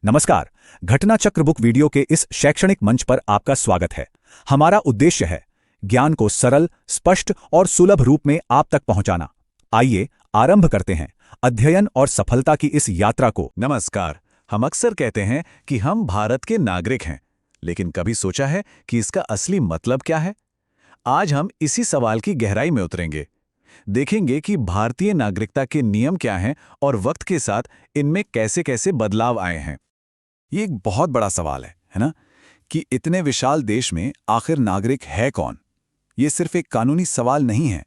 नमस्कार। घटना चक्र बुक वीडियो के इस शैक्षणिक मंच पर आपका स्वागत है। हमारा उद्देश्य है ज्ञान को सरल, स्पष्ट और सुलभ रूप में आप तक पहुंचाना। आइए आरंभ करते हैं अध्ययन और सफलता की इस यात्रा को। नमस्कार। हम अक्सर कहते हैं कि हम भारत के नागरिक हैं, लेकिन कभी सोचा है कि इसका असली मतलब क्या है? आज हम इसी सवाल की गहराई में उतरेंगे। देखेंगे कि भारतीय नागरिकता के नियम क्या हैं और वक्त के साथ इनमें कैसे-कैसे बदलाव आए हैं। ये एक बहुत बड़ा सवाल है ना? कि इतने विशाल देश में आखिर नागरिक है कौन? ये सिर्फ एक कानूनी सवाल नहीं है।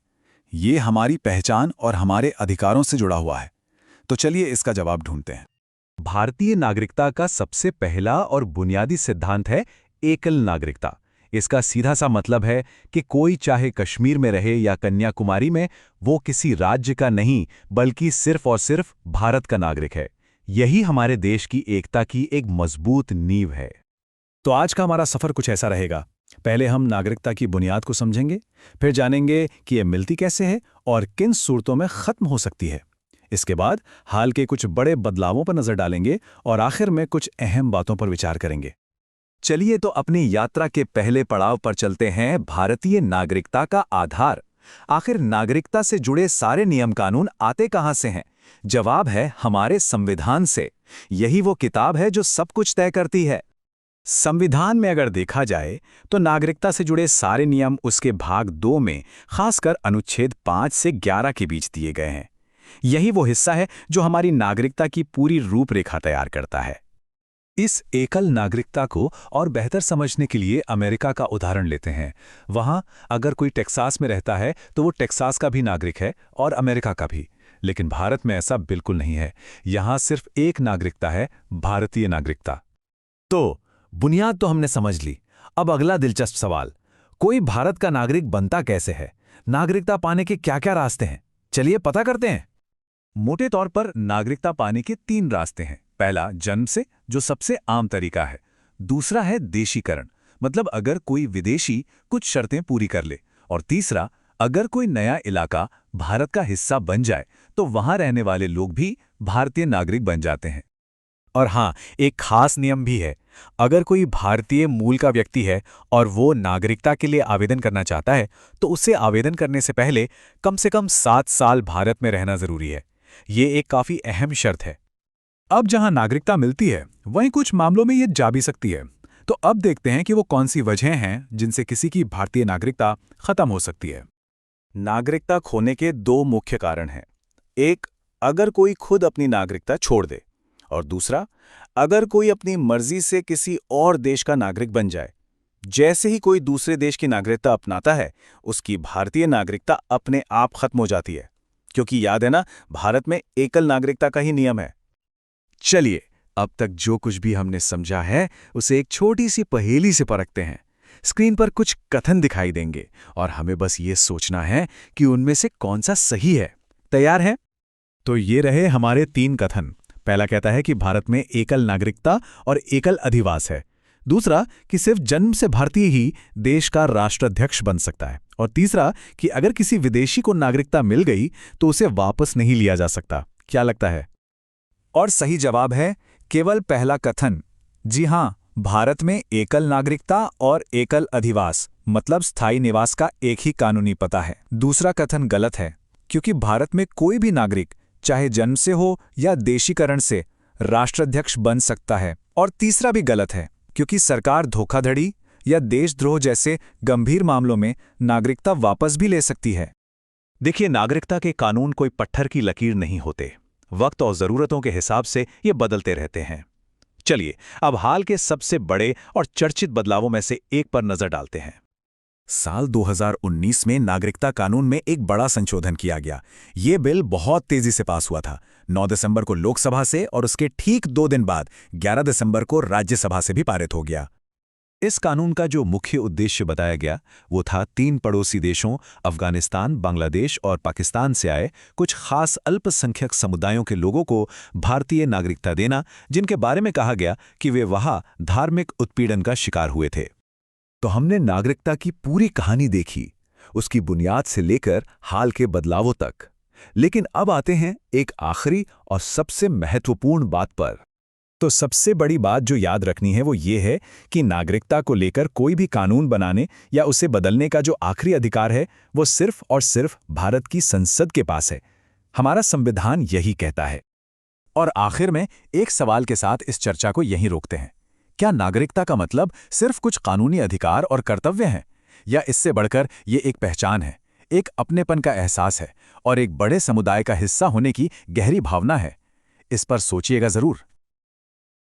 ये हमारी पहचान और हमारे अधिकारों से जुड़ा हुआ है। तो चलिए इसका जवाब ढूंढते हैं। भारतीय नागरिकता का सबसे पहला और बुनियादी सिद्धांत है एकल नागरिकता। इसका सीधा सा मतलब है कि कोई चाहे कश्मीर में रहे या कन्याकुमारी में, वो किसी राज्य का नहीं बल्कि सिर्फ और सिर्फ भारत का नागरिक है। यही हमारे देश की एकता की एक मजबूत नींव है। तो आज का हमारा सफर कुछ ऐसा रहेगा। पहले हम नागरिकता की बुनियाद को समझेंगे, फिर जानेंगे कि यह मिलती कैसे है और किन सूरतों में खत्म हो सकती है। इसके बाद हाल के कुछ बड़े बदलावों पर नजर डालेंगे और आखिर में कुछ अहम बातों पर विचार करेंगे। चलिए तो अपनी यात्रा के पहले पड़ाव पर चलते हैं, भारतीय नागरिकता का आधार। आखिर नागरिकता से जुड़े सारे नियम कानून आते कहां से हैं? जवाब है हमारे संविधान से। यही वो किताब है जो सब कुछ तय करती है। संविधान में अगर देखा जाए तो नागरिकता से जुड़े सारे नियम उसके भाग 2 में खासकर अनुच्छेद 5 से 11 के बीच दिए गए हैं। यही वो हिस्सा है जो हमारी नागरिकता की पूरी रूपरेखा तैयार करता है। इस एकल नागरिकता को और बेहतर समझने के लिए अमेरिका का उदाहरण लेते हैं। वहां अगर कोई टेक्सास में रहता है तो वो टेक्सास का भी नागरिक है और अमेरिका का भी। लेकिन भारत में ऐसा बिल्कुल नहीं है। यहां सिर्फ एक नागरिकता है, भारतीय नागरिकता। तो बुनियाद तो हमने समझ ली। अब अगला दिलचस्प सवाल, कोई भारत का नागरिक बनता कैसे है? नागरिकता पाने के क्या-क्या रास्ते हैं? चलिए पता करते हैं। मोटे तौर पर नागरिकता पाने के 3 रास्ते हैं। पहला, जन्म से, जो सबसे आम तरीका है। दूसरा है देशीकरण, मतलब अगर कोई विदेशी कुछ शर्तें पूरी कर ले। और तीसरा, अगर कोई नया इलाका भारत का हिस्सा बन जाए तो वहां रहने वाले लोग भी भारतीय नागरिक बन जाते हैं। और हाँ, एक खास नियम भी है। अगर कोई भारतीय मूल का व्यक्ति है और वो नागरिकता के लिए आवेदन करना चाहता है तो उसे आवेदन करने से पहले कम से कम 7 साल भारत में रहना जरूरी है। ये एक काफी अहम शर्त है। अब जहां नागरिकता मिलती है वहीं कुछ मामलों में ये जा भी सकती है। तो अब देखते हैं कि वो कौन सी वजहें हैं जिनसे किसी की भारतीय नागरिकता खत्म हो सकती है। नागरिकता खोने के 2 मुख्य कारण हैं। एक, अगर कोई खुद अपनी नागरिकता छोड़ दे, और दूसरा, अगर कोई अपनी मर्जी से किसी और देश का नागरिक बन जाए। जैसे ही कोई दूसरे देश की नागरिकता अपनाता है, उसकी भारतीय नागरिकता अपने आप खत्म हो जाती है। क्योंकि याद है ना, भारत में एकल नागरिकता का ही नियम है। चलिए, अब तक जो कुछ भी हमने समझा है उसे एक छोटी सी पहेली से परखते हैं। स्क्रीन पर कुछ कथन दिखाई देंगे और हमें बस ये सोचना है कि उनमें से कौन सा सही है। तैयार हैं? तो ये रहे हमारे 3 कथन। पहला कहता है कि भारत में एकल नागरिकता और एकल अधिवास है। दूसरा कि सिर्फ जन्म से भारतीय ही देश का राष्ट्राध्यक्ष बन सकता है। और तीसरा कि अगर किसी विदेशी को नागरिकता मिल गई तो उसे वापस नहीं लिया जा सकता। क्या लगता है? और सही जवाब है केवल पहला कथन। जी हां, भारत में एकल नागरिकता और एकल अधिवास मतलब स्थायी निवास का एक ही कानूनी पता है। दूसरा कथन गलत है, क्योंकि भारत में कोई भी नागरिक चाहे जन्म से हो या देशीकरण से राष्ट्राध्यक्ष बन सकता है। और तीसरा भी गलत है, क्योंकि सरकार धोखाधड़ी या देशद्रोह जैसे गंभीर मामलों में नागरिकता वापस भी ले सकती है। देखिए, नागरिकता के कानून कोई पत्थर की लकीर नहीं होते। वक्त और जरूरतों के हिसाब से ये बदलते रहते हैं। चलिए अब हाल के सबसे बड़े और चर्चित बदलावों में से एक पर नजर डालते हैं। साल 2019 में नागरिकता कानून में एक बड़ा संशोधन किया गया। ये बिल बहुत तेजी से पास हुआ था। 9 दिसंबर को लोकसभा से और उसके ठीक 2 दिन बाद 11 दिसंबर को राज्यसभा से भी पारित हो गया। इस कानून का जो मुख्य उद्देश्य बताया गया वो था 3 पड़ोसी देशों अफगानिस्तान, बांग्लादेश और पाकिस्तान से आए कुछ खास अल्पसंख्यक समुदायों के लोगों को भारतीय नागरिकता देना, जिनके बारे में कहा गया कि वे वहां धार्मिक उत्पीड़न का शिकार हुए थे। तो हमने नागरिकता की पूरी कहानी देखी, उसकी बुनियाद से लेकर हाल के बदलावों तक। लेकिन अब आते हैं एक आखिरी और सबसे महत्वपूर्ण बात पर। तो सबसे बड़ी बात जो याद रखनी है वो ये है कि नागरिकता को लेकर कोई भी कानून बनाने या उसे बदलने का जो आखिरी अधिकार है वो सिर्फ और सिर्फ भारत की संसद के पास है। हमारा संविधान यही कहता है। और आखिर में एक सवाल के साथ इस चर्चा को यहीं रोकते हैं। क्या नागरिकता का मतलब सिर्फ कुछ कानूनी अधिकार और कर्तव्य हैं, या इससे बढ़कर ये एक पहचान है, एक अपनेपन का एहसास है और एक बड़े समुदाय का हिस्सा होने की गहरी भावना है? इस पर सोचिएगा जरूर।